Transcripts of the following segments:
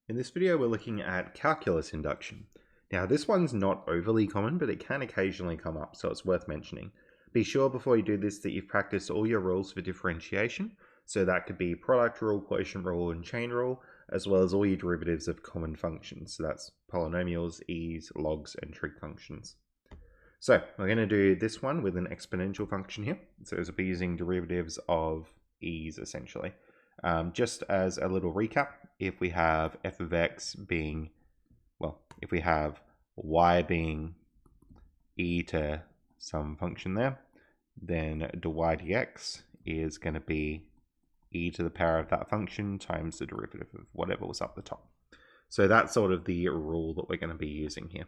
In this video, we're looking at calculus induction. Now, this one's not overly common, but it can occasionally come up, so it's worth mentioning. Be sure before you do this that you've practiced all your rules for differentiation. So that could be product rule, quotient rule, and chain rule, as well as all your derivatives of common functions. So that's polynomials, e's, logs, and trig functions. So we're going to do this one with an exponential function here. So we'll be using derivatives of e's essentially. Just as a little recap, if we have f of x being, well, if we have y being e to some function there, then dy dx is going to be e to the power of that function times the derivative of whatever was up the top. So that's sort of the rule that we're going to be using here.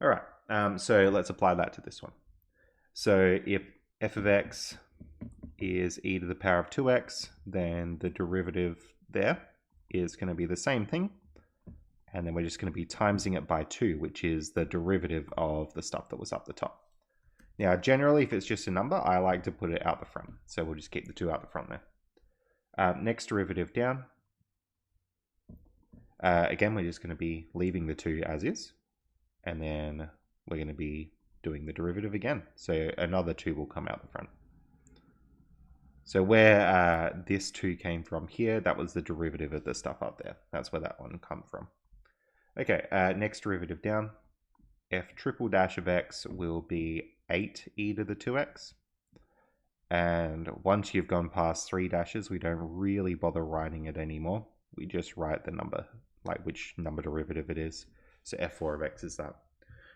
All right, so let's apply that to this one. So if f of x is e to the power of 2x, then the derivative there is going to be the same thing. And then we're just going to be timesing it by 2, which is the derivative of the stuff that was up the top. Now, generally, if it's just a number, I like to put it out the front. So we'll just keep the 2 out the front there. Next derivative down. Again, we're just going to be leaving the 2 as is. And then we're going to be doing the derivative again. So another 2 will come out the front. So where this 2 came from here, that was the derivative of the stuff up there. That's where that one come from. Okay, next derivative down. F triple dash of x will be 8e to the 2x. And once you've gone past 3 dashes, we don't really bother writing it anymore. We just write the number, like which number derivative it is. So f4 of x is that.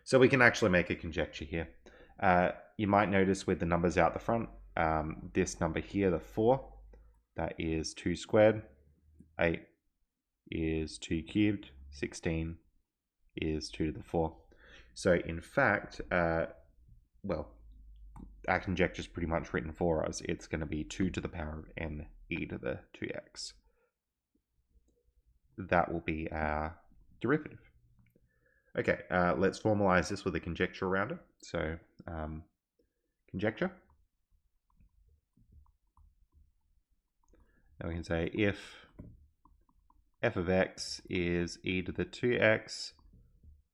So we can actually make a conjecture here. You might notice with the numbers out the front, this number here, the 4, that is 2 squared, 8 is 2 cubed, 16 is 2 to the 4. So in fact, well, our conjecture is pretty much written for us. It's going to be 2 to the power of n e to the 2x. That will be our derivative. Okay, let's formalize this with a conjecture around it. So conjecture. Now we can say if f of x is e to the 2x,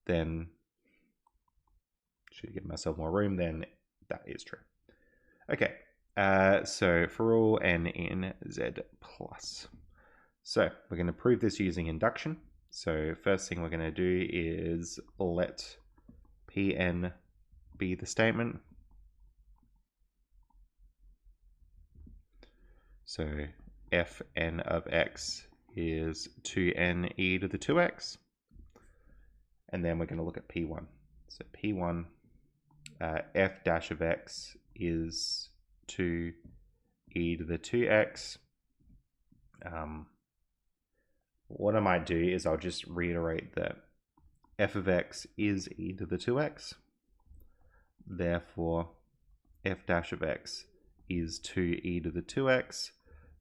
then, should give myself more room, then that is true. Okay, so for all n in z plus. So we're going to prove this using induction. So first thing we're going to do is let Pn be the statement. So Fn of x is 2n e to the 2x. And then we're going to look at P1. So P1, f dash of x is 2 e to the 2x. What I might do is I'll just reiterate that f of x is e to the 2x. Therefore, f dash of x is 2 e to the 2x.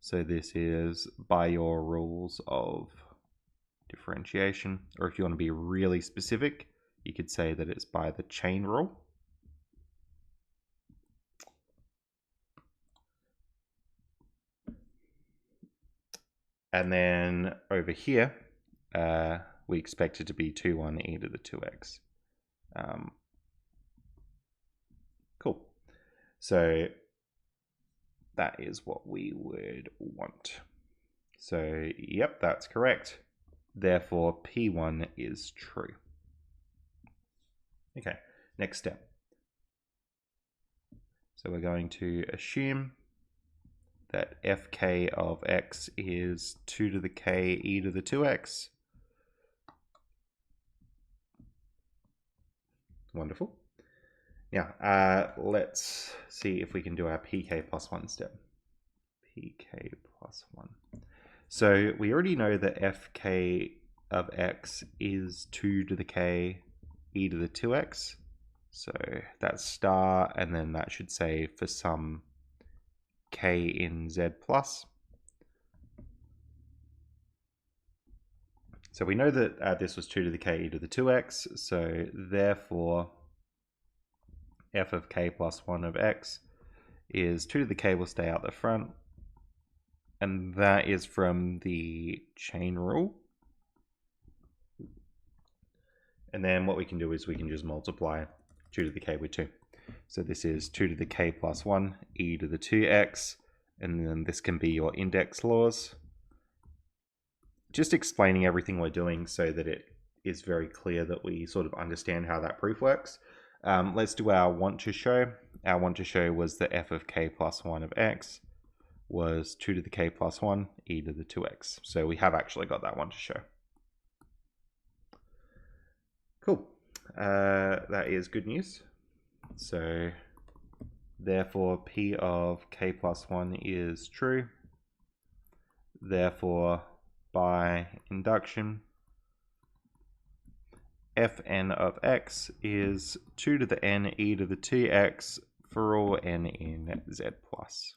So this is by your rules of differentiation, or if you want to be really specific, you could say that it's by the chain rule. And then over here, we expect it to be 2 1 e to the 2x. Cool. So that is what we would want. So, yep, that's correct. Therefore, P1 is true. Okay, next step. So we're going to assume that fk of x is 2 to the k e to the 2x. Wonderful. Now, let's see if we can do our pk plus 1 step. Pk plus 1. So we already know that fk of x is 2 to the k e to the 2x. So that's star, and then that should say for some k in z plus. So we know that this was 2 to the k e to the 2x, so therefore f of k plus 1 of x is 2 to the k will stay out the front, and that is from the chain rule. And then what we can do is we can just multiply 2 to the k with 2. So this is 2 to the k plus 1, e to the 2x, and then this can be your index laws. Just explaining everything we're doing so that it is very clear that we sort of understand how that proof works. Let's do our want to show. Our want to show was that f of k plus 1 of x was 2 to the k plus 1, e to the 2x. So we have actually got that want to show. Cool. That is good news. So therefore p of k plus 1 is true. Therefore, by induction, fn of x is 2 to the n e to the 2x for all n in z plus.